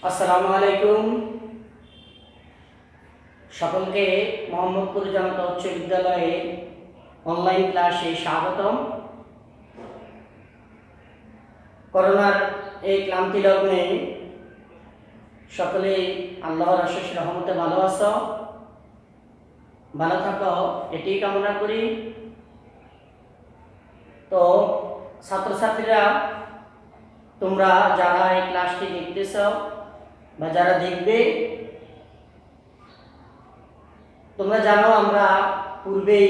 আসসালামু আলাইকুম। সকলকে মোহাম্মদপুর জনতা উচ্চ বিদ্যালয়ে অনলাইন ক্লাসে স্বাগতম। করোনার এই ক্লান্তি লগ্নে সকলে আল্লাহর অশেষ রহমতে ভালো আছো, ভালো থাকো এটি কামনা করি। তো ছাত্রছাত্রীরা, তোমরা যারা এই ক্লাসটি দেখতেছ বা যারা দেখবে, তোমরা জানো আমরা পূর্বেই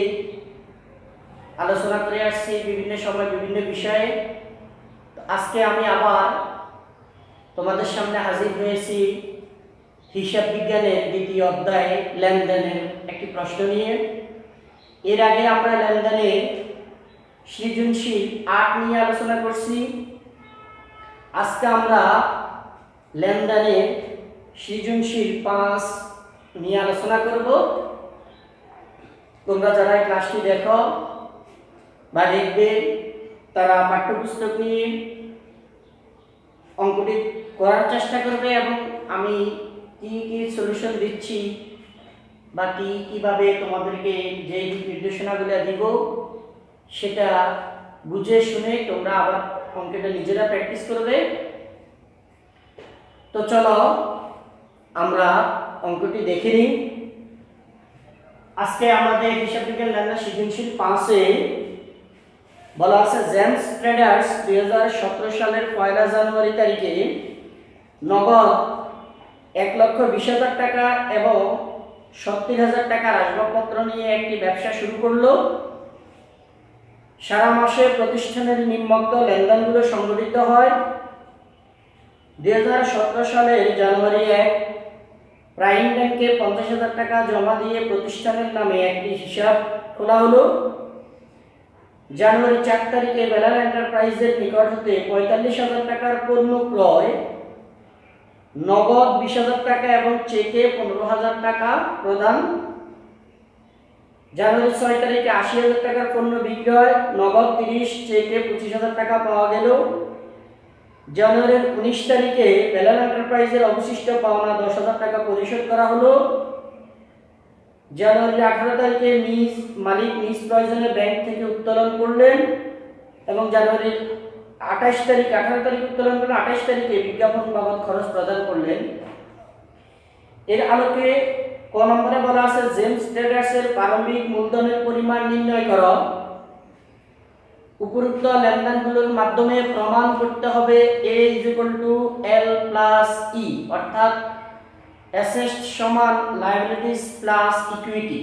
আলোচনা করে আসছি বিভিন্ন সময় বিভিন্ন বিষয়ে। আজকে আমি আবার তোমাদের সামনে হাজির হয়েছি হিসাব বিজ্ঞানের দ্বিতীয় অধ্যায়ে লেনদেনের একটি প্রশ্ন নিয়ে। এর আগে আমরা লেনদেনের সৃজনশীল ৮ নিয়ে আলোচনা করছি। আজকে আমরা লেনদেনের সৃজনশীল ৫ নিয়ে আলোচনা করব। তোমরা যারা এই ক্লাসটি দেখো বা দেখবে, তারা পাঠ্যপুস্তক নিয়ে অঙ্কটি করার চেষ্টা করবে এবং আমি কি কি সলিউশন দিচ্ছি বা কিভাবে তোমাদেরকে যে নির্দেশনাগুলো দিব সেটা বুঝে শুনে তোমরা আবার অঙ্কটা নিজেরা প্র্যাকটিস করবে। তো চলো আমরা অঙ্কটি দেখে নিই। আজকে আমাদের হিসাব বিজ্ঞান লেনদেন সৃজনশীল ৫-এ বলা আছে জেমস ট্রেডার্স ২০১৭ সালের ১ জানুয়ারি তারিখে নগদ ১,২০,০০০ টাকা এবং ৭০,০০০ টাকার আসবাবপত্র নিয়ে একটি ব্যবসা শুরু করলো। সারা মাসে প্রতিষ্ঠানের নিম্নোক্ত লেনদেনগুলো সংঘটিত হয়। ২০১৭ সালের জানুয়ারি ১ প্রাইম ব্যাংকে ৫০,০০০ টাকা জমা দিয়ে প্রতিষ্ঠানের নামে একটি হিসাব খোলা হলো। জানুয়ারি ৪ তারিখে বেলাল এন্টারপ্রাইজের নিকট হতে ৪৫,০০০ টাকার পণ্য ক্রয়, নগদ ২০,০০০ টাকা এবং চেকে ১৫,০০০ টাকা প্রদান। জানুয়ারি ৬ তারিখে ৮০,০০০ টাকার পণ্য বিক্রয়, নগদ ৩০, চেকে ২৫,০০০ টাকা পাওয়া গেল। জানুয়ারির ১৯ তারিখে বেলাল এন্টারপ্রাইজের অবশিষ্ট পাওনা ১০,০০০ টাকা পরিশোধ করা হলো। জানুয়ারির ১৮ তারিখে মালিক নিজ প্রয়োজনে ব্যাংক থেকে উত্তোলন করলেন এবং জানুয়ারির ১৮ তারিখ উত্তোলন করলেন। ২৮ তারিখে বিজ্ঞাপন বাবদ খরচ প্রদান করলেন। এর আলোকে ক নম্বরে বলা আছে জেমস ট্রেডার্সের প্রারম্ভিক মূলধনের পরিমাণ নির্ণয় করো। উপরোক্ত লেনদেনগুলোর মাধ্যমে প্রমাণ করতে হবে A = L + E, অর্থাৎ অ্যাসেট সমান লায়াবিলিটিস প্লাস ইকুইটি।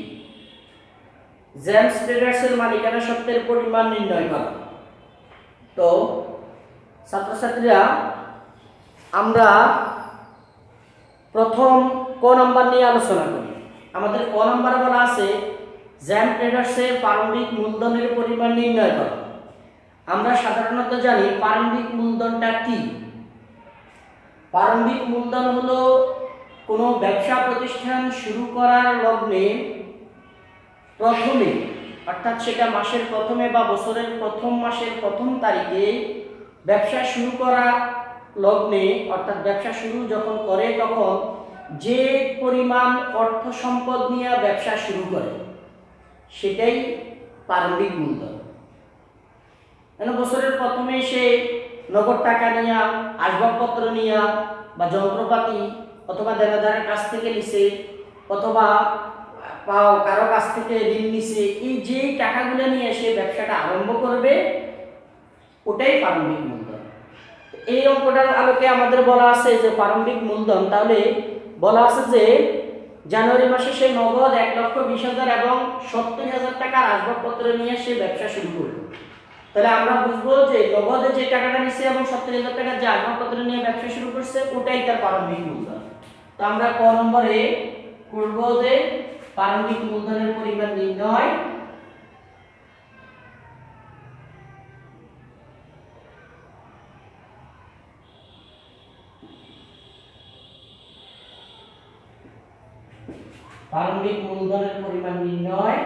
জেমস ট্রেডার্সের মালিকানা সত্ত্বের পরিমাণ নির্ণয় করা। তো ছাত্রছাত্রীরা, আমরা প্রথম ক নম্বর নিয়ে আলোচনা করি। আমাদের ক নম্বরে বলা আছে জেমস ট্রেডার্সের প্রারম্ভিক মূলধনের পরিমাণ নির্ণয় করা। আমরা সাধারণত জানি প্রারম্ভিক মূলধনটা কি। প্রারম্ভিক মূলধন হলো কোনো ব্যবসা প্রতিষ্ঠান শুরু করার লগ্নে প্রথমে, অর্থাৎ সেটা মাসের প্রথমে বা বছরের প্রথম মাসের প্রথম তারিখে ব্যবসা শুরু করা লগ্নে, অর্থাৎ ব্যবসা শুরু যখন করে তখন যে পরিমাণ অর্থ সম্পদ নিয়ে ব্যবসা শুরু করে সেটাই প্রারম্ভিক মূলধন। বছরের প্রথমে সে নগদ টাকা নিয়ে, আসবাবপত্র নিয়ে বা যন্ত্রপাতি অথবা দেনাদারের কাছ থেকে নিছে অথবা কারো কাছ থেকে ঋণ নিছে, এই যে টাকাগুলো নিয়ে সে ব্যবসাটা আরম্ভ করবে ওটাই প্রারম্ভিক মূলধন। এই অঙ্কটার আলোকে আমাদের বলা আছে যে প্রারম্ভিক মূলধন, তাহলে বলা আছে যে জানুয়ারি মাসে সে নগদ ১,২০,০০০ এবং ৭০,০০০ টাকার আসবাবপত্র নিয়ে সে ব্যবসা শুরু করলো। তাহলে আমরা বুঝবো যে নগদে যে টাকাটা নিচ্ছে এবং ৭০,০০০ টাকার যে আসবাবপত্র নিয়ে ব্যবসা শুরু করছে ওটাই তার প্রারম্ভিক মূলধন। তো আমরা ক নম্বরে করব যে প্রারম্ভিক মূলধনের পরিমাণ নির্ণয়। প্রারম্ভিক মূলধনের পরিমাণ নির্ণয়।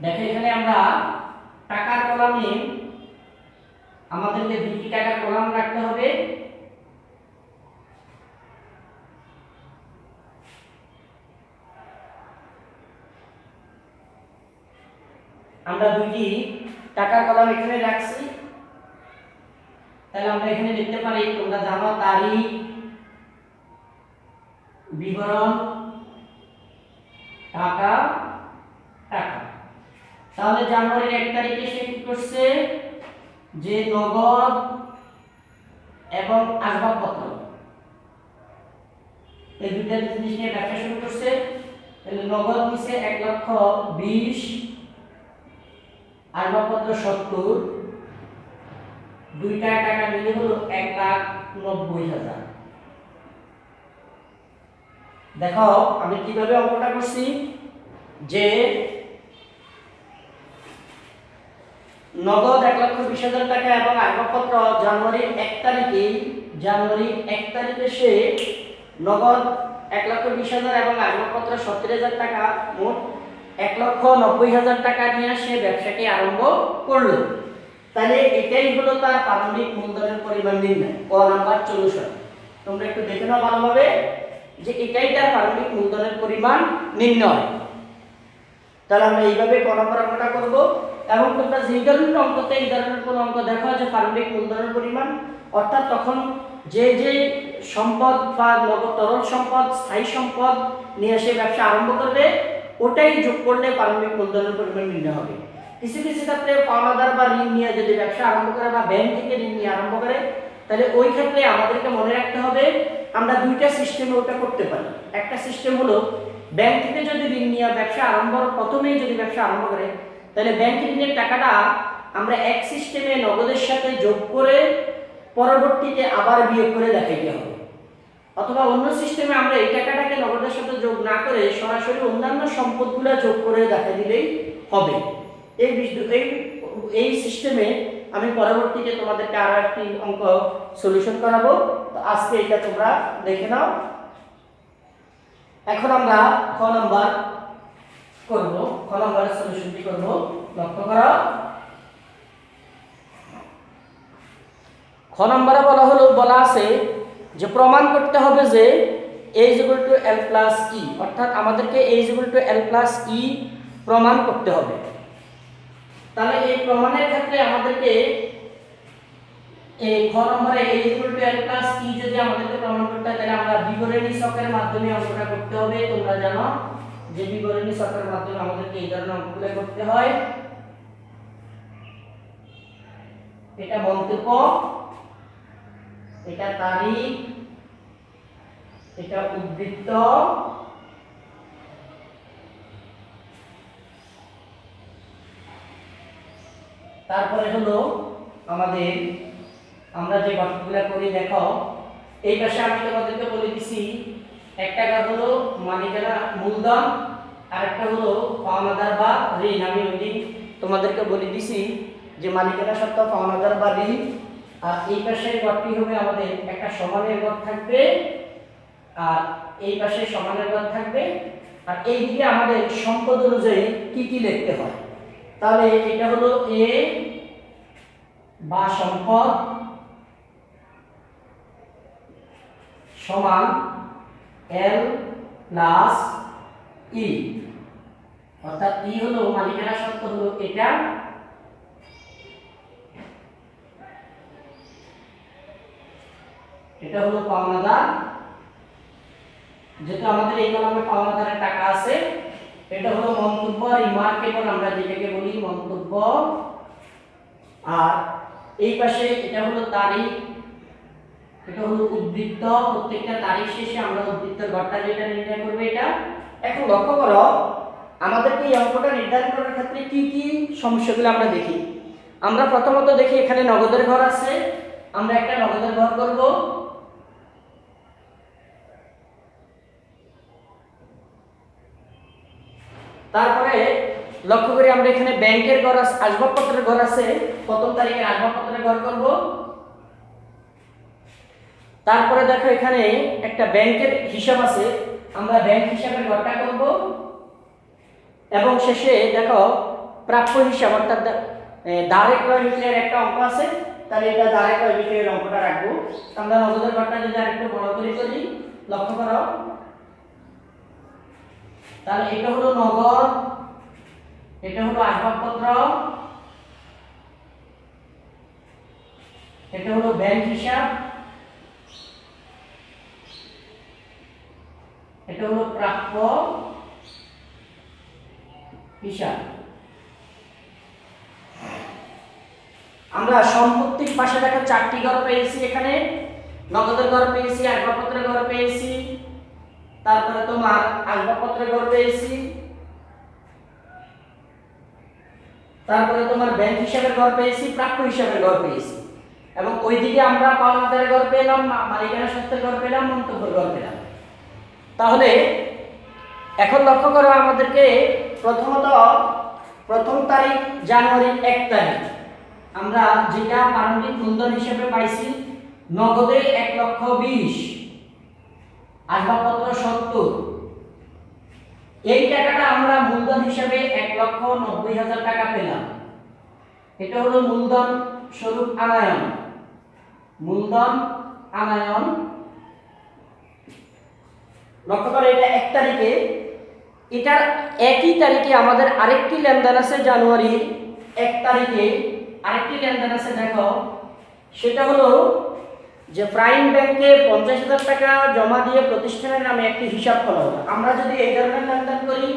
দেখো এখানে আমরা টাকার কলামে আমাদেরকে দুটি টাকার কলাম রাখতে হবে। আমরা দুইটি টাকার কলাম এখানে রাখছি। তাহলে আমরা এখানে লিখতে পারি, তোমরা জানো তারিখ, বিবরণ, টাকা, টাকা। তাহলে জানুয়ারির 1 তারিখে সে কি করছে, যে নগদ এবং আসবাবপত্র এই দুইটা জিনিস নিয়ে ব্যবসা শুরু করছে। তাহলে নগদ নিছে 1,20,000, আসবাবপত্র 70, দুইটা টাকা মিলে হলো 1,90,000। দেখো আমি কিভাবে অঙ্কটা করছি, যে নগদ 1,20,000 টাকা এবং আসবাবপত্র জানুয়ারির 1 তারিখে সে নগদ 1,20,000 এবং আসবাবপত্র 70,000 টাকা, মোট 1,90,000 টাকা নিয়ে সে ব্যবসাটি আরম্ভ করলো। তাহলে এটাই হলো তার প্রারম্ভিক মূলধনের পরিমাণ নির্ণয়, ক নাম্বার সলিউশন। তোমরা একটু দেখে নাও ভালোভাবে, যে এটাই তার প্রারম্ভিক মূলধনের পরিমাণ নির্ণয়। তাহলে আমরা এইভাবে ক নাম্বার অঙ্কটা করব। এবং তোমরা যে ধরনের অঙ্কতে এই ধরনের কোন অঙ্ক দেখো যে প্রারম্ভিক মূলধনের পরিমাণ, অর্থাৎ তখন যে সম্পদ বা নগদ তরল সম্পদ, স্থায়ী সম্পদ নিয়ে সে ব্যবসা আরম্ভ করবে, ওটাই যোগ করলে প্রারম্ভিক মূলধনের পরিমাণ নির্ণয় হবে। কিছু কিছু ক্ষেত্রে পাওনাদার বা ঋণ নিয়ে যদি ব্যবসা আরম্ভ করে বা ব্যাংক থেকে ঋণ নিয়ে আরম্ভ করে, তাহলে ওই ক্ষেত্রে আমাদেরকে মনে রাখতে হবে আমরা দুইটা সিস্টেমে ওটা করতে পারি। একটা সিস্টেম হলো ব্যাংক থেকে যদি ঋণ নিয়ে ব্যবসা প্রথমেই যদি ব্যবসা আরম্ভ করে, তাহলে ব্যাংক ঋণের টাকাটা আমরা এক সিস্টেমে নগদের সাথে যোগ করে পরবর্তীতে আবার বিয়োগ করে দেখাইতে হবে। অথবা অন্য সিস্টেমে আমরা এই টাকাটাকে নগদের সাথে যোগ না করে সরাসরি অন্যান্য সম্পদগুলো যোগ করে দেখা দিলেই হবে। এই সিস্টেমে আমি পরবর্তীতে তোমাদেরকে আরো একটি অঙ্ক সলিউশন করাবো। তো আজকে এটা তোমরা দেখে নাও। এখন আমরা খ নাম্বার করব, খ নাম্বারের সলিউশনটি করব। লক্ষ্য করো, খ নাম্বারে বলা আছে যে প্রমাণ করতে হবে যে a = l + e, অর্থাৎ আমাদেরকে a = l + e প্রমাণ করতে হবে। তাহলে এই প্রমাণের ক্ষেত্রে আমাদেরকে এই খ নম্বরে a = l + e যদি আমাদেরকে প্রমাণ করতে হয়, তাহলে আমরা বিবরণী ছকের মাধ্যমে অঙ্কটা করতে হবে। তোমরা জানো যে বিবরণী ছকের মাধ্যমে আমাদেরকে এই ধরনের অঙ্কগুলো করতে হয়। এটা মন্তব্য, এটা তারিখ, এটা উদ্ধৃত, তারপরে হলো আমাদের আমরা যে বাক্যগুলো করি। দেখো এই পাশে আমি তোমাদেরকে বলে দিছি, একটা হলো মালিকানা মূলধন, আরেকটা হলো পাওনাদার বা ঋণ। আমি ওইদিন তোমাদেরকে বলে দিছি যে মালিকানা সত্ত্ব, পাওনাদার বা ঋণ। আর এই পাশের ঘরটি হবে আমাদের একটা সমানের ঘর থাকবে, আর এই পাশে সমানের ঘর থাকবে, আর এই দিকে আমাদের সম্পদ অনুযায়ী কি কি লিখতে হয়। তাহলে এটা হলো এ বা সম্পদ সমান l + e, অর্থাৎ e হলো মালিকানা সত্ত্ব, হলো এটা, এটা হলো পাওনাদার, যেহেতু আমাদের এই কলামে পাওনাদারের টাকা আছে। এটা হলো মন্তব্য, রিমার্কেবল আমরা যেটাকে বলি মন্তব্য। আর এই পাশে এটা হলো তারিখ, এটা হলো উদ্ধৃত। প্রত্যেকটা তারিখ শেষে আমরা উদ্ধৃতের ঘরটা যেটা নির্ণয় করব এটা। এখন লক্ষ্য করো, আমাদেরকে এই অঙ্কটা নির্ধারণ করার ক্ষেত্রে কি কি সমস্যাগুলো আমরা দেখি। আমরা প্রথমত দেখি এখানে নগদের ঘর আছে, আমরা একটা নগদের ঘর করব। তারপরে লক্ষ্য করি আমরা এখানে ব্যাংকের ঘর আছে, আসবাবপত্রের ঘর আছে, প্রথম তারিখে আসবাবপত্রের ঘর করব। তারপরে দেখো এখানে একটা ব্যাংকের হিসাব আছে, আমরা ব্যাংক হিসাবের ঘরটা করব। এবং শেষে দেখো প্রাপ্য হিসাব, অর্থাৎ দাঁড়ে ক্রয় বিক্রয়ের একটা অঙ্ক আছে, তাহলে এটা দাঁড়ে ক্রয় বিক্রয়ের অঙ্কটা রাখবো। আমরা নগদের ঘরটা যদি আরেকটু বড় করে করি, লক্ষ্য করো, তাহলে এটা হলো নগদ এটা হলো আসবাবপত্র, এটা হলো ব্যাংক হিসাব, এটা হলো প্রাপ্য হিসাব। আমরা সম্পত্তির পাশে দেখো 4টি ঘর পেয়েছি, এখানে নগদের ঘর পেয়েছি, আসবাবপত্রের ঘর পেয়েছি, তারপরে তোমার আসবাবপত্রের ঘর পেয়েছি, তারপরে তোমার ব্যাংক হিসাবের ঘর পেয়েছি, প্রাপ্য হিসাবের ঘর পেয়েছি, এবং ওইদিকে আমরা পাওনাদারের ঘর পেলাম, মালিকানা সত্ত্বের ঘর পেলাম, মন্তব্যের ঘর পেলাম। তাহলে এখন লক্ষ্য করো, আমাদেরকে প্রথমত প্রথম তারিখ জানুয়ারির 1 তারিখ আমরা যেটা প্রারম্ভিক মূলধন হিসেবে পাইছি নগদে 1,20,000, আসবাবপত্র 70, এই টাকাটা আমরা মূলধন হিসেবে 1,90,000 টাকা পেলাম। এটা হলো মূলধন স্বরূপ আনায়ন, মূলধন আনায়ন। লক্ষ্য করো এটা 1 তারিখে, এটার একই তারিখে আমাদের আরেকটি লেনদেন আছে জানুয়ারির 1 তারিখে, আরেকটি লেনদেন আছে দেখো, সেটা হলো যে প্রাইম ব্যাংকে 50,000 টাকা জমা দিয়ে প্রতিষ্ঠানের নামে একটি হিসাব খোলা হলো। আমরা যদি এই ধরনের লেনদেন করি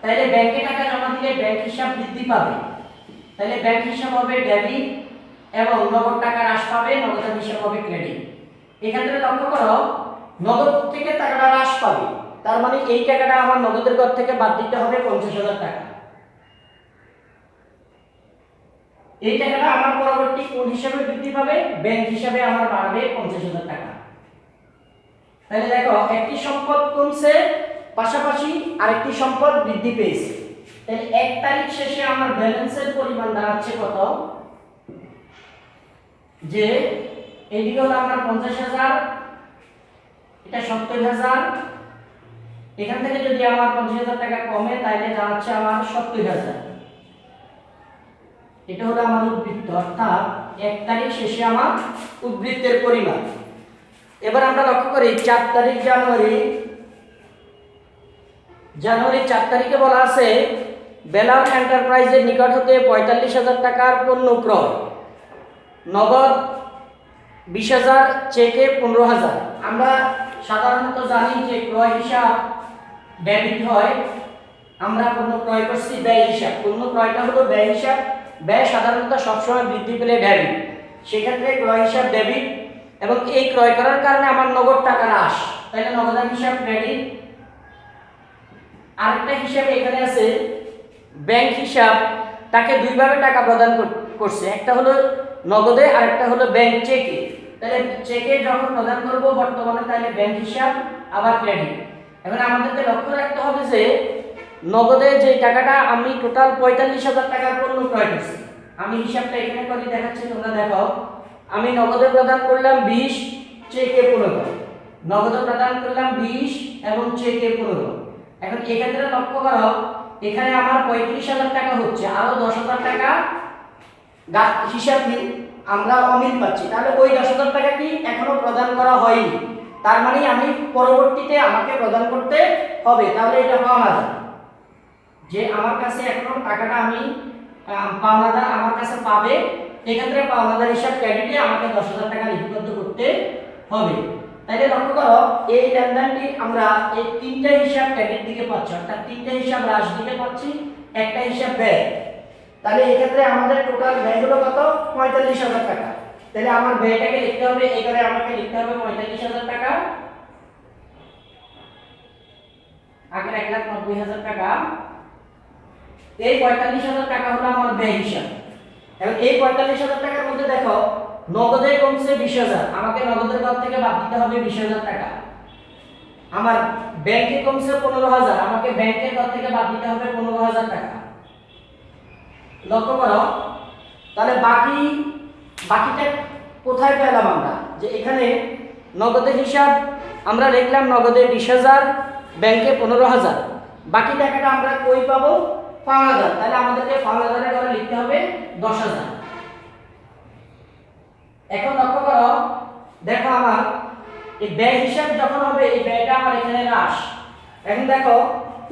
তাহলে ব্যাংকে টাকা জমা দিলে ব্যাংক হিসাব বৃদ্ধি পাবে, তাহলে ব্যাংক হিসাব হবে ডেবিট এবং নগদ টাকা হ্রাস পাবে, নগদ হিসাব হবে ক্রেডিট। এক্ষেত্রে লক্ষ্য করো নগদ থেকে টাকাটা হ্রাস পাবে, তার মানে এই টাকাটা আমার নগদের ঘর থেকে বাদ দিতে হবে 50,000 টাকা। এই টাকাটা আমার পরবর্তী কোন হিসাবে বৃদ্ধি পাবে? ব্যাংক হিসাবে আমার বাড়বে 50,000 টাকা। তাহলে দেখো একটি সম্পদ কমছে, পাশাপাশি আরেকটি সম্পদ বৃদ্ধি পেয়েছে। তাহলে 1 তারিখ শেষে আমার ব্যালেন্সের পরিমাণ দাঁড়াচ্ছে কত? যে এইদিকে হলো আমার 50,000, এটা 70,000, এখান থেকে যদি আমার 50,000 টাকা কমে তাহলে দাঁড়াচ্ছে আমার 70,000। এটা হলো আমার উদ্বৃত্ত, অর্থাৎ 1 তারিখ শেষে আমার উদ্বৃত্তের পরিমাণ। এবার আমরা লক্ষ্য করি 4 তারিখ জানুয়ারি 4 তারিখে বলা আছে বেলার এন্টারপ্রাইজের নিকট হতে 45,000 টাকার পণ্য ক্রয়, নগদ 20,000, চেকে 15,000। আমরা সাধারণত জানি যে ক্রয় হিসাব ডেবিট হয়, আমরা পণ্য ক্রয় করছি ব্যয় হিসাব, পণ্য ক্রয়টা হলো ব্যয় হিসাব, ব্যয় সাধারণত সবসময় বৃদ্ধি পেলে ডেবিট, সেক্ষেত্রে ক্রয় হিসাব ডেবিট, এবং এই ক্রয় করার কারণে আমার নগদ টাকা হ্রাস, তাহলে নগদান হিসাব ক্রেডিট। আরেকটা হিসাবে এখানে আছে ব্যাংক হিসাব, তাকে দুইভাবে টাকা প্রদান করছে, একটা হলো নগদে আর একটা হলো ব্যাংক চেকে। তাহলে চেকে যখন প্রদান করব বর্তমানে তাহলে ব্যাংক হিসাব আবার ক্রেডিট। এখন আমাদেরকে লক্ষ্য রাখতে হবে যে নগদে যে টাকাটা আমি টোটাল 45,000 টাকার পণ্য ক্রয় করছি, আমি হিসাবটা এখানে করে দেখাচ্ছি, তোমরা দেখো। আমি নগদে প্রদান করলাম 20, চেকে 15, নগদে প্রদান করলাম 20 এবং চেকে 15। এখন এক্ষেত্রে লক্ষ্য করো এখানে আমার 35,000 টাকা হচ্ছে, আরো 10,000 টাকা হিসাব আমরা অমিল পাচ্ছি, তাহলে ওই 10,000 টাকা কি এখনো প্রদান করা হয়নি, তার মানে আমি পরবর্তীতে আমাকে প্রদান করতে হবে। তাহলে এটা পাওনা যায় যে আমার কাছে এখনো টাকাটা আমি পাওনাদার আমার কাছে পাবে, এক্ষেত্রে পাওনাদার হিসাব ক্রেডিটে আমাকে 10,000 টাকা লিপিবদ্ধ করতে হবে। তাইলে লক্ষ্য করো এই লেনদেনটি আমরা এই 3টা হিসাব ক্রেডিট দিকে পাচ্ছি, অর্থাৎ 3টা হিসাব হ্রাস দিকে পাচ্ছি, একটা হিসাব ব্যয়। তাহলে এক্ষেত্রে আমাদের টোটাল ব্যয় হলো কত? 45,000 টাকা। তাহলে আমার ব্যয়টাকে লিখতে হবে, এখানে আমাকে লিখতে হবে 45,000 টাকা, আগের 1,90,000 টাকা। এই 45,000 টাকা হলো আমার ব্যয় হিসাব। এবং এই 45,000 টাকার মধ্যে দেখো নগদে কমছে 20,000, আমাকে নগদের ঘর থেকে বাদ দিতে হবে 20,000 টাকা। আমার ব্যাংকে কমছে 15,000, আমাকে ব্যাংকের ঘর থেকে বাদ দিতে হবে 15,000 টাকা। লক্ষ্য করো তাহলে বাকিটা কোথায় পেলাম আমরা? যে এখানে নগদের হিসাব আমরা লিখলাম নগদে 20,000, ব্যাংকে 15,000, বাকি টাকাটা আমরা কই পাবো? পাওনাদার। তাহলে আমাদেরকে পাওনাদারের ঘরে লিখতে হবে 10,000। এখন লক্ষ্য করো দেখো আমার এই ব্যয় হিসাব যখন হবে এই ব্যয়টা আমার এখানে হ্রাস। এখন দেখো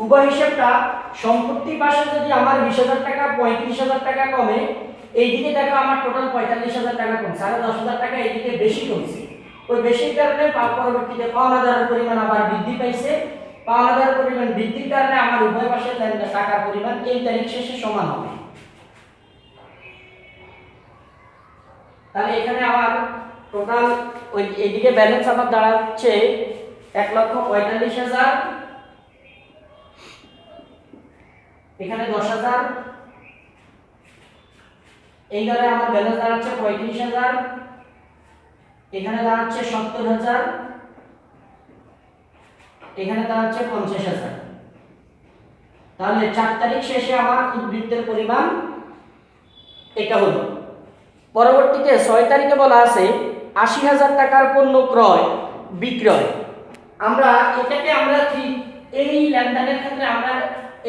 উভয় হিসাবটা সম্পত্তি পাশে যদি আমার 20,000 টাকা 35,000 টাকা কমে, এইদিকে দেখো আমার টোটাল 45,000 টাকা কমছে, আরো 10,000 টাকা এইদিকে বেশি কমছে। ওই বেশির কারণে পরবর্তীতে পাওনাদারের পরিমাণ আবার বৃদ্ধি পাইছে। পাওনাদারের পরিমাণ বৃদ্ধির কারণে আমার উভয় পাশে টাকার পরিমাণ এই তারিখ শেষে সমান হবে। তাহলে এখানে আমার টোটাল ওই এইদিকে ব্যালেন্স আমার দাঁড়াচ্ছে 1,45,000, এখানে 10,000, এই ঘরে আমার ব্যালেন্স দাঁড়াচ্ছে 35,000, এখানে দাঁড়াচ্ছে 70,000, এখানে দাঁড়াচ্ছে 50,000। তাহলে 4 তারিখ শেষে আমার উদ্বৃত্তের পরিমাণ এটা হলো। পরবর্তীতে 6 তারিখে বলা আছে 80,000 টাকার পণ্য ক্রয় বিক্রয়। আমরা এটাকে আমরা ঠিক এই লেনদেনের ক্ষেত্রে আমরা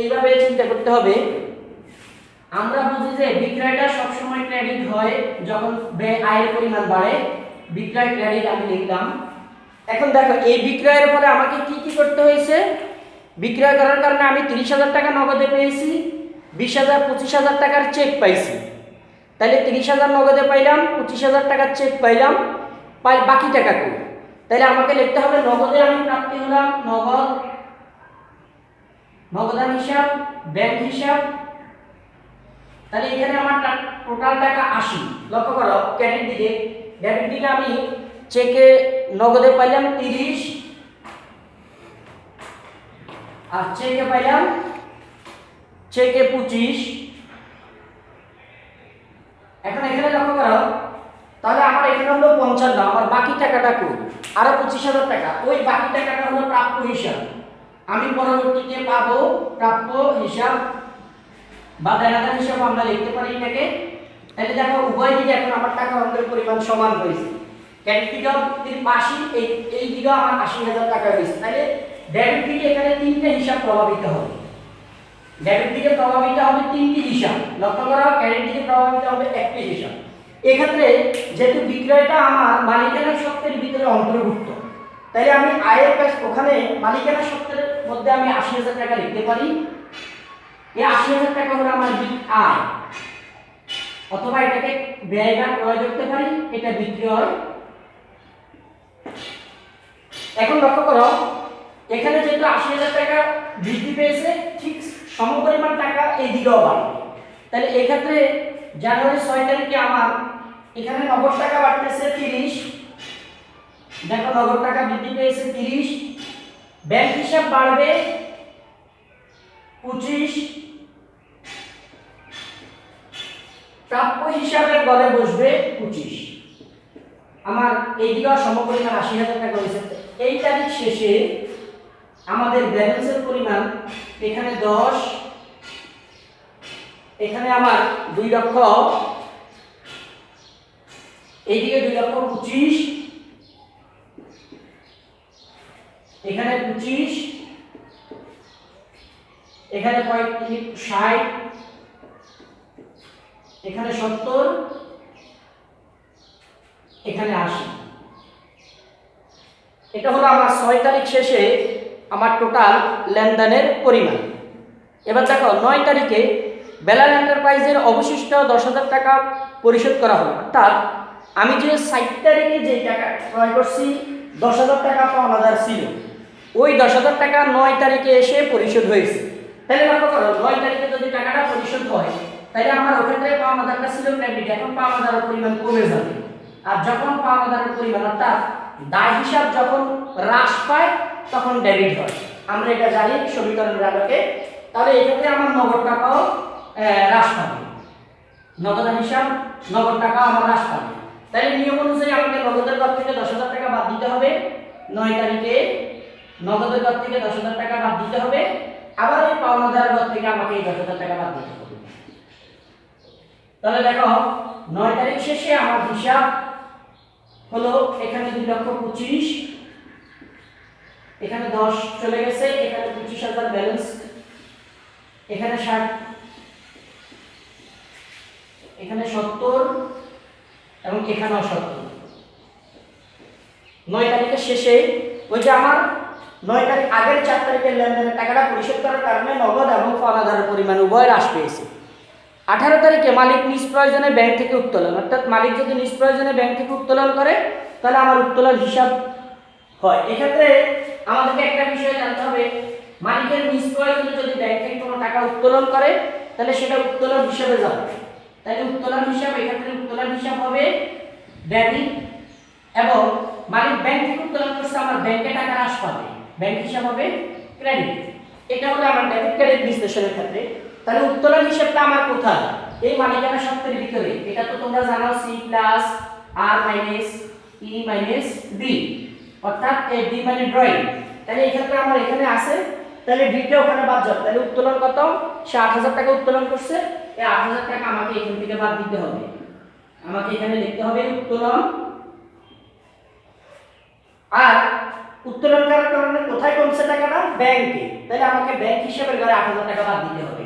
এইভাবে চিন্তা করতে হবে। আমরা বুঝি যে বিক্রয়টা সবসময় ক্রেডিট হয় যখন আয়ের পরিমাণ বাড়ে, বিক্রয় ক্রেডিট আমি লিখলাম। এখন দেখো এই বিক্রয়ের পরে আমাকে কি কি করতে হয়েছে। বিক্রয় করার কারণে আমি 30,000 টাকা নগদে পেয়েছি, 20,000 25,000 টাকার চেক পাইছি। তাহলে 30,000 নগদে পাইলাম, 25,000 টাকার চেক পাইলাম, বাকি টাকা কই? তাহলে আমাকে লিখতে হবে নগদে আমি প্রাপ্তি হলাম নগদান হিসাব, ব্যাংক হিসাব। তাহলে এখানে আমার টোটাল টাকা 80। লক্ষ্য করো ক্রেডিট দিকে আমি চেকে নগদে পাইলাম 30 আর চেকে পাইলাম 25। এখন এখানে লক্ষ্য করো, তাহলে আমার এখানে হলো 55, আমার বাকি টাকাটা কই? আরো 25,000 টাকা। ওই বাকি টাকাটা হলো প্রাপ্য হিসাব, আমি পরবর্তীতে পাবো প্রাপ্য হিসাব বা দেনাদার হিসাব আমরা লিখতে পারি এটাকে। তাহলে দেখো উভয় দিকে এখন আমার টাকা অঙ্কের পরিমাণ সমান হয়েছে। ক্রেডিট দিকেও 80, এই দিকেও আমার 80,000 টাকা হয়েছে। তাহলে ডেবিট দিকে এখানে তিনটে হিসাব প্রভাবিত হবে। ডেবিট দিকে প্রভাবিত হবে তিনটি হিসাব। লক্ষ্য করো ক্রেডিট দিকে প্রভাবিত হবে একটি হিসাব। এক্ষেত্রে যেহেতু বিক্রয়টা আমার মালিকানা সত্ত্বের ভিতরে অন্তর্ভুক্ত, তাহলে আমি আয়ের ওখানে মালিকানা সত্ত্বের মধ্যে আমি 80,000 টাকা লিখতে পারি। এই 80,000 টাকা হলো আমার আয়, অথবা এটাকে ব্যয় বা ক্রয় করতে পারি, এটা বিক্রয়। এখন লক্ষ্য করো এখানে যেহেতু 80,000 টাকা বৃদ্ধি পেয়েছে, ঠিক সমপরিমাণ টাকা এই দিকেও বাড়বে। তাহলে এই ক্ষেত্রে জানুয়ারি 6 তারিখে আমার এখানে নগদ টাকা বাড়তেছে 30। দেখো নগদ টাকা বৃদ্ধি পেয়েছে 30, ব্যাংক হিসাব বাড়বে 25, প্রাপ্য হিসাবের ঘরে বসবে 25। আমার এইদিকেও সমপরিমাণ 80,000 টাকা হয়েছে। এই তারিখ শেষে আমাদের ব্যালেন্সের পরিমাণ এখানে 10, এখানে আমার 2 লক্ষ, এইদিকে 2,25,000, এখানে 25, এখানে 60, এখানে 70, এখানে 80। এটা হলো আমার 6 তারিখ শেষে আমার টোটাল লেনদেনের পরিমাণ। এবার দেখো 9 তারিখে বেলাল এন্টারপ্রাইজের অবশিষ্ট 10,000 টাকা পরিশোধ করা হলো। অর্থাৎ আমি যে 7 তারিখে যে টাকা ক্রয় করছি 10,000 টাকা পাওনাদার ছিল, ওই 10,000 টাকা 9 তারিখে এসে পরিশোধ হয়েছে। তাহলে লক্ষ্য করো 9 তারিখে যদি টাকাটা পরিশোধ হয়, তাহলে আমার ওখানে পাওনাদারটা ছিল ক্রেডিট, এখন পাওনাদারের পরিমাণ কমে যাবে। আর যখন পাওনাদারের পরিমাণ অর্থাৎ দায় হিসাব যখন হ্রাস পায় তখন ডেবিট হয়, আমরা এটা জানি সমীকরণের আলোকে। তাহলে এক্ষেত্রে আমার নগদ টাকাও হ্রাস পাবে, নগদান হিসাব নগদ টাকা আমার হ্রাস পাবে। তাহলে নিয়ম অনুযায়ী আমাকে নগদের ঘর থেকে 10,000 টাকা বাদ দিতে হবে। 9 তারিখে নগদের ঘর থেকে 10,000 টাকা বাদ দিতে হবে, আবার এই পাওনাদারের ঘর থেকে আমাকে এই 10,000 টাকা বাদ দিতে হবে। তাহলে দেখো 9 তারিখ শেষে আমার হিসাব হলো এখানে 2,25,000, এখানে 10 চলে গেছে, এখানে 25,000 ব্যালেন্স, এখানে 60, এখানে 70 এবং এখানেও 70। 9 তারিখের শেষে ওই যে আমার 9 তারিখ আগের 4 তারিখের লেনদেনের টাকাটা পরিশোধ করার কারণে নগদ এবং পাওনাদারের পরিমাণ উভয় হ্রাস পেয়েছে। 18 তারিখে মালিক নিজ প্রয়োজনে ব্যাংক থেকে উত্তোলন, অর্থাৎ মালিক যদি নিজ প্রয়োজনে ব্যাংক থেকে উত্তোলন করে তাহলে আমার উত্তোলন হিসাব হয়। এক্ষেত্রে আমাদেরকে একটা বিষয় জানতে হবে, মালিকের নিজ প্রয়োজনে যদি ব্যাংক থেকে কোনো টাকা উত্তোলন করে তাহলে সেটা উত্তোলন হিসাবে যাবে। তাহলে উত্তোলন হিসাব, এক্ষেত্রে উত্তোলন হিসাব হবে ডেবিট, এবং মালিক ব্যাংক থেকে উত্তোলন করছে আমার ব্যাংকে টাকা হ্রাস পাবে, ব্যাংক হিসাব হবে ক্রেডিট। এটা হলো আমার ডেবিট ক্রেডিট বিশ্লেষণের ক্ষেত্রে। তাহলে উত্তোলন হিসাবটা আমার কোথায়? এই মালিকানা সত্ত্বের ভিতরে। এটা তো তোমরা জানো C plus R minus E minus D, অর্থাৎ এই D মানে ড্রয়িং। তাহলে এই ক্ষেত্রে আমার এখানে আছে, তাহলে D টা ওখানে বাদ যাবে। তাহলে উত্তোলন কত? সে 8000 টাকা উত্তোলন করছে, এই 8000 টাকা আমাকে এখান থেকে বাদ দিতে হবে। আমাকে এখানে লিখতে হবে উত্তোলন। আর উত্তোলন করার কারণে কোথায় কমছে টাকাটা? ব্যাংকে। তাহলে আমাকে ব্যাংক হিসাবের ঘরে 8000 টাকা বাদ দিতে হবে।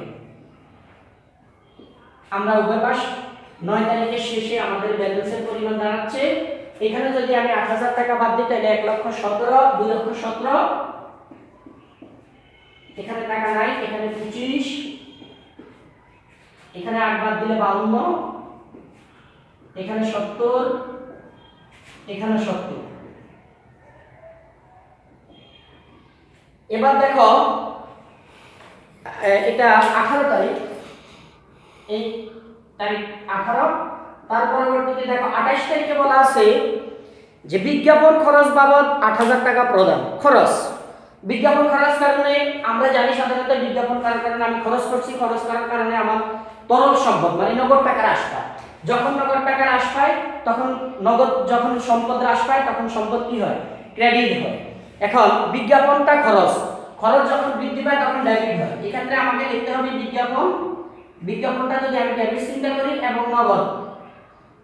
আমরা উভয় পাশ 9 তারিখের শেষে আমাদের ব্যালেন্সের পরিমাণ দাঁড়াচ্ছে, এখানে যদি আমি 8000 টাকা বাদ দিই তাহলে 1,17,000, 2,17,000, এখানে টাকা নাই, এখানে 25, এখানে 8 বাদ দিলে 52, এখানে 70, এখানে 70। এবার দেখো এটা 18 তারিখ, এই তারিখ 18, তার পরবর্তীতে দেখো 28 তারিখে বলা আছে যে বিজ্ঞাপন খরচ বাবদ 8000 টাকা প্রদান। খরচ, বিজ্ঞাপন খরচ কারণে আমরা জানি সাধারণত বিজ্ঞাপন করার কারণে আমি খরচ করছি, খরচ করার কারণে আমার তরল সম্পদ মানে নগদ টাকা হ্রাস পায়। যখন নগদ টাকা হ্রাস পায় তখন নগদ, যখন সম্পদ হ্রাস পায় তখন সম্পদ কি হয়? ক্রেডিট হয়। এখন বিজ্ঞাপনটা খরচ, খরচ যখন বৃদ্ধি পায় তখন ডেবিট হয়। এক্ষেত্রে আমাকে লিখতে হবে বিজ্ঞাপন, বিজ্ঞাপনটা যদি আমি ডেবিট চিন্তা করি এবং নগদ,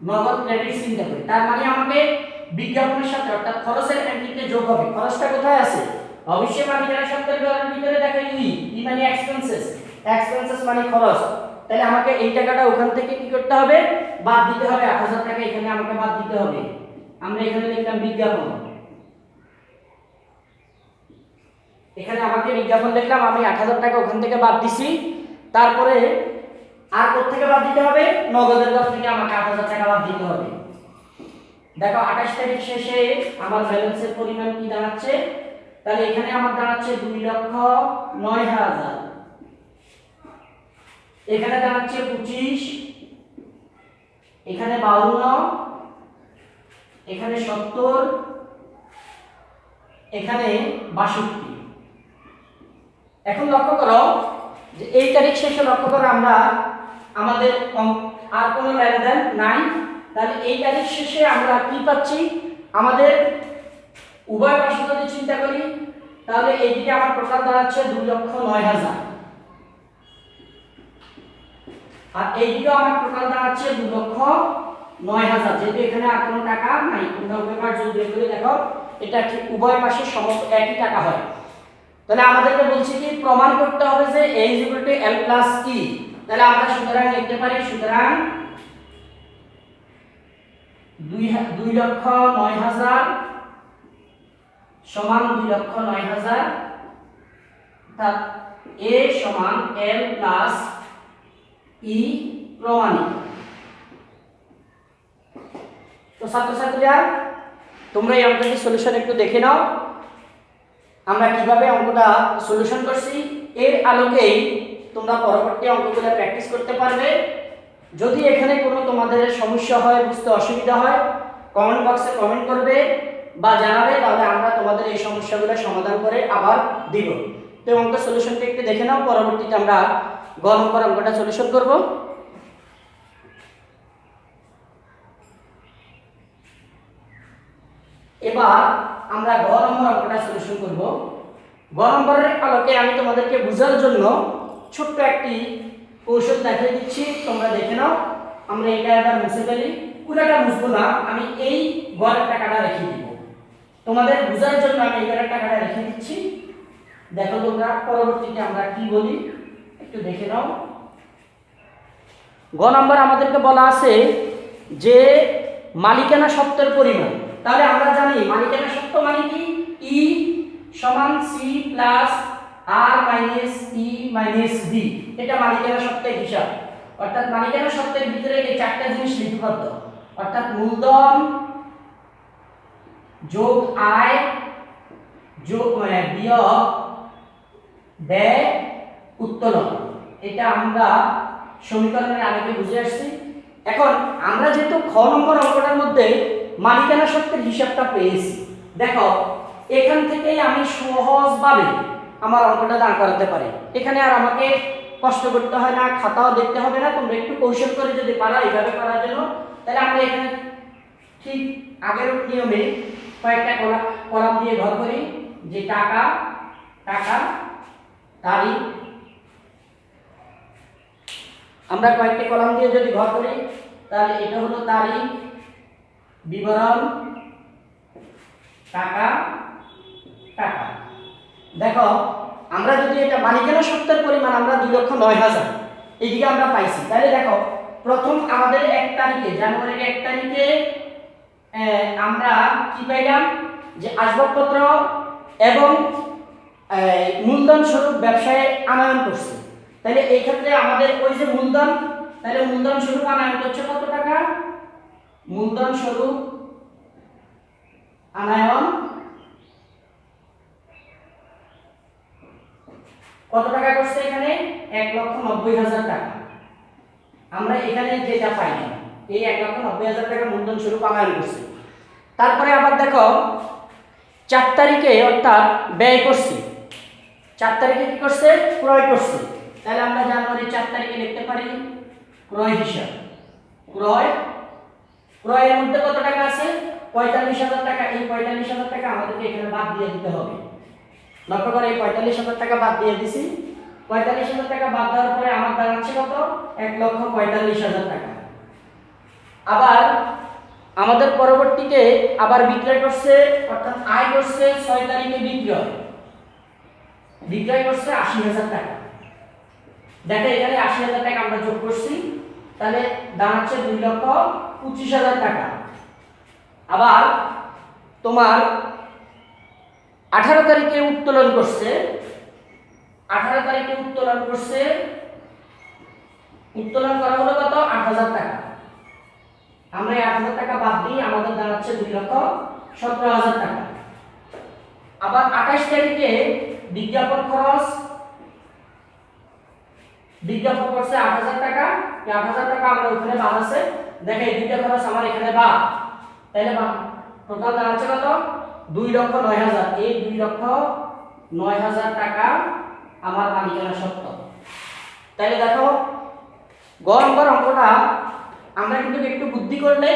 নগদ ক্রেডিট চিন্তা করি, তার মানে আমাকে বিজ্ঞাপনের সাথে অর্থাৎ খরচের এন্ট্রিতে যোগ হবে। খরচটা কোথায় আছে? অবশ্যই মালিকানা সত্ত্বের বিবরণের ভিতরে দেখো ই মানে এক্সপেন্সেস, এক্সপেন্সেস মানে খরচ। তাহলে আমাকে এই টাকাটা ওখান থেকে কি করতে হবে? বাদ দিতে হবে। 8000 টাকা এখানে আমাকে বাদ দিতে হবে। আমরা এখানে লিখলাম বিজ্ঞাপন, এখানে আমাকে বিজ্ঞাপন লিখলাম, আমি 8000 টাকা ওখান থেকে বাদ দিছি। তারপরে আর কোথা থেকে বাদ দিতে হবে? নগদের কাছ থেকে আমাকে 8000 টাকা বাদ দিতে হবে। দেখো 28 তারিখ শেষে আমার ব্যালেন্সের পরিমাণ কি দাঁড়াচ্ছে? তাহলে এখানে আমার দাঁড়াচ্ছে 2,09,000, এখানে দাঁড়াচ্ছে 25, এখানে 52, এখানে 70, এখানে 62। এখন লক্ষ্য করো যে এই তারিখ শেষে লক্ষ্য করো আমরা আমাদের আর কোনো লেনদেন নাই। তাহলে এই তারিখ শেষে আমরা কি পাচ্ছি? আমাদের উভয় পাশে যদি চিন্তা করি তাহলে এইদিকে আমার টোটাল দাঁড়াচ্ছে 2,09,000, আর এইদিকে আমার টোটাল দাঁড়াচ্ছে 2,09,000। যেহেতু এখানে আর কোনো টাকা নাই, তোমরা উভয় পাশ যোগ করে দেখো এটা ঠিক উভয় পাশে একই টাকা হয়। তাহলে আমাদেরকে বলছি কি প্রমাণ করতে হবে যে A = L + E। তাহলে আমরা সুতরাং লিখতে পারি, সুতরাং 2,09,000 সমান 2,09,000, অর্থাৎ A সমান L + E প্রমাণিত। তো ছাত্রছাত্রীরা তোমরা এই অঙ্কটির সলিউশন একটু দেখে নাও, আমরা কিভাবে অঙ্কটা সলিউশন করছি। এর আলোকেই তোমরা পরবর্তী অঙ্কগুলো প্র্যাকটিস করতে পারবে। যদি এখানে কোনো তোমাদের সমস্যা হয়, বুঝতে অসুবিধা হয়, কমেন্ট বক্সে কমেন্ট করবে বা জানাবে, তাহলে আমরা তোমাদের এই সমস্যাগুলো সমাধান করে আবার দিব। তো অঙ্ক সলিউশনটা একটু দেখে নাও, পরবর্তীতে আমরা গ নম্বর অঙ্কটা সলিউশন করব। এবার আমরা গ নম্বর অঙ্কটা সলিউশন করব। গ নম্বরের আলোকে আমি তোমাদেরকে বোঝার জন্য ছোট্ট একটি কৌশল দেখিয়ে দিচ্ছি, তোমরা দেখে নাও। আমরা এটা এবার মুছে ফেলি, পুরোটা মুছবো না, আমি এই গড়ের টাকাটা রেখে দিব তোমাদের বোঝার জন্য। আমি এই গড়ের টাকাটা রেখে দিচ্ছি, দেখো তোমরা পরবর্তীতে আমরা কি বলি একটু দেখে নাও। গ নম্বর আমাদেরকে বলা আছে যে মালিকানা সত্ত্বের পরিমাণ। তাহলে আমরা জানি মালিকানা সত্ত্ব মানে কি? ই সমান সি প্লাস আর মাইনাস ই মাইনাস বি, এটা মালিকানা সত্ত্বের হিসাব। অর্থাৎ মালিকানা সত্ত্বের ভিতরে এই চারটা জিনিস লিপিবদ্ধ, অর্থাৎ মূলধন যোগ আয় যোগ বিয়োগ ব্যয় উত্তোলন, এটা আমরা সমীকরণের আগে বুঝে আসছি। এখন আমরা যেহেতু খ নম্বর অঙ্কটার মধ্যে মালিকানা সত্ত্বের হিসাবটা পেয়েছি, দেখো এখান থেকেই আমি সহজভাবে আমার অঙ্কটা দাঁড় করাতে পারি। এখানে আর আমাকে কষ্ট করতে হয় না, খাতাও দেখতে হবে না। তোমরা একটু কৌশল করে যদি পারো এইভাবে করার জন্য, তাহলে আমরা এখানে ঠিক আগের নিয়মে কয়েকটা কলাম দিয়ে ঘর করি, যে টাকা, টাকা, তারিখ, আমরা কয়েকটা কলাম দিয়ে যদি ঘর করি তাহলে এটা হলো তারিখ, বিবরণ, টাকা, টাকা। দেখো আমরা যদি এটা মালিকানা সত্ত্বের পরিমাণ আমরা 2,09,000 এইদিকে আমরা পাইছি, তাহলে দেখো প্রথম আমাদের 1 তারিখে, জানুয়ারির 1 তারিখে আমরা কি পাইলাম, যে আসবাবপত্র এবং মূলধন স্বরূপ ব্যবসায় আনয়ন করছে। তাহলে এই ক্ষেত্রে আমাদের ওই যে মূলধন, তাহলে মূলধন স্বরূপ আনয়ন করছে কত টাকা, মূলধন স্বরূপ আনয়ন কত টাকা করছে, এখানে 1,90,000 টাকা। আমরা এখানে যেটা পাইলাম এই 1,90,000 টাকা মূলধন স্বরূপ আনয়ন করছে। তারপরে আবার দেখো 4 তারিখে অর্থাৎ ব্যয় করছে, 4 তারিখে কি করছে, ক্রয় করছে। তাহলে আমরা জানুয়ারি 4 তারিখে লিখতে পারি ক্রয় হিসাব। ক্রয়ের মধ্যে কত টাকা আছে, 45,000 টাকা। এই 45,000 টাকা আমাদেরকে এখানে বাদ দিয়ে দিতে হবে। লক্ষ্য করে এই 45,000 টাকা বাদ দিয়ে দিছি। 45,000 টাকা বাদ দেওয়ার পরে আমার দাঁড়াচ্ছে কত, 1,45,000 টাকা। আবার আমাদের পরবর্তীতে আবার বিক্রয় করছে, অর্থাৎ আয় করছে 6 তারিখে বিক্রয় করছে 80,000 টাকা। দেখো এখানে 80,000 টাকা আমরা যোগ করছি, তাহলে দাঁড়াচ্ছে 2,25,000 টাকা। আবার তোমার 18 তারিখে উত্তোলন করছে, 18 তারিখে উত্তোলন করা হলো কত, 8,000 টাকা। আমরা এই 8,000 টাকা বাদ দিই, আমাদের দাঁড়াচ্ছে 2,17,000 টাকা। আবার 28 তারিখে বিজ্ঞাপন করছে 8,000 টাকা। এই 8,000 টাকা আমরা ওখানে বাদ আছে, দেখো এই দুইটা খরচ আমার এখানে বাদ, তাহলে টোটাল দাঁড়াচ্ছে কত, 2,09,000। এই 2,09,000 টাকা আমার মালিকানা সত্ত্ব। তাহলে দেখো গ নম্বর অঙ্কটা আমরা কিন্তু একটু বুদ্ধি করলে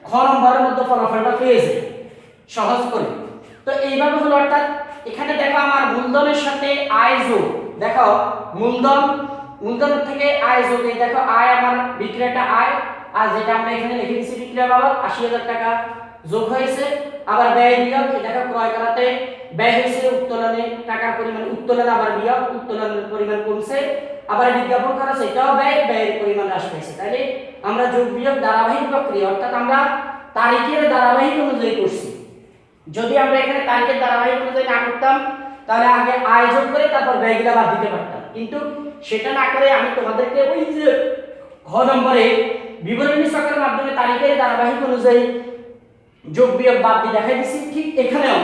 খ নম্বরের মধ্যে ফলাফলটা পেয়ে যাই সহজ করে। তো এইভাবে হলো, অর্থাৎ এখানে দেখো আমার মূলধনের সাথে আয় যোগ, দেখো মূলধন থেকে আয় যোগ, এই দেখো আয় আমার বিক্রয়টা আয়, আর যেটা আমরা এখানে লিখে দিয়েছি বিক্রয় বাবদ 80,000 টাকা যোগ হয়েছে। আবার ব্যয় বিয়োগ, এই দেখো ক্রয় করাতে ব্যয় হয়েছে, উত্তোলনে টাকার পরিমাণ, উত্তোলন আবার বিয়োগ, উত্তোলনের পরিমাণ কমছে। আবার বিজ্ঞাপন খরচ, এটাও ব্যয়ের পরিমাণ হ্রাস পেয়েছে। তাহলে আমরা যোগ বিয়োগ ধারাবাহিক প্রক্রিয়া, অর্থাৎ আমরা তারিখের ধারাবাহিক অনুযায়ী করছি। যদি আমরা এখানে তারিখের ধারাবাহিক অনুযায়ী না করতাম তাহলে আগে আয় যোগ করে তারপর ব্যয়গুলো বাদ দিতে পারতাম, কিন্তু সেটা না করে আমি তোমাদেরকে ওই যে ঘ নম্বরে বিবরণী ছকের মাধ্যমে তারিখের ধারাবাহিক অনুযায়ী যোগ বিয়োগ বাদ দিয়ে দেখাই দিচ্ছি। ঠিক এখানেও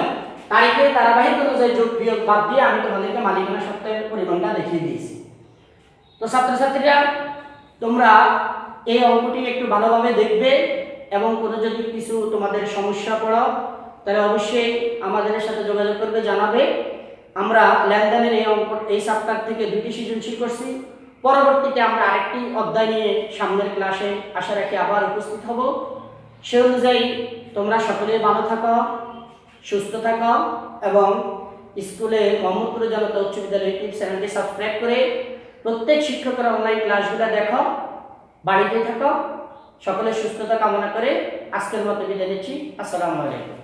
তারিখের ধারাবাহিক অনুযায়ী যোগ বিয়োগ বাদ দিয়ে আমি তোমাদেরকে মালিকানা সত্ত্বের পরিমাণটা দেখিয়ে দিয়েছি। তো ছাত্রছাত্রীরা তোমরা এই অঙ্কটি একটু ভালোভাবে দেখবে, এবং কোনো যদি কিছু তোমাদের সমস্যা পড়ো তাহলে অবশ্যই আমাদের সাথে যোগাযোগ করবে, জানাবে। আমরা লেনদেনের এই চ্যাপ্টার থেকে 2টি সৃজনশীল করছি। পরবর্তীতে আমরা আরেকটি অধ্যায় নিয়ে সামনের ক্লাসে আশা রাখি আবার উপস্থিত হব। সে অনুযায়ী তোমরা সকলে ভালো থাকো, সুস্থ থাকো, এবং স্কুলে মোহাম্মদপুর জনতা উচ্চ বিদ্যালয় ইউটিউব চ্যানেলটি সাবস্ক্রাইব করে প্রত্যেক শিক্ষকের অনলাইন ক্লাসগুলো দেখো, বাড়িতে থাকো। সকলের সুস্থতা কামনা করে আজকের মতো বিদায় নিচ্ছি। আসসালামু আলাইকুম।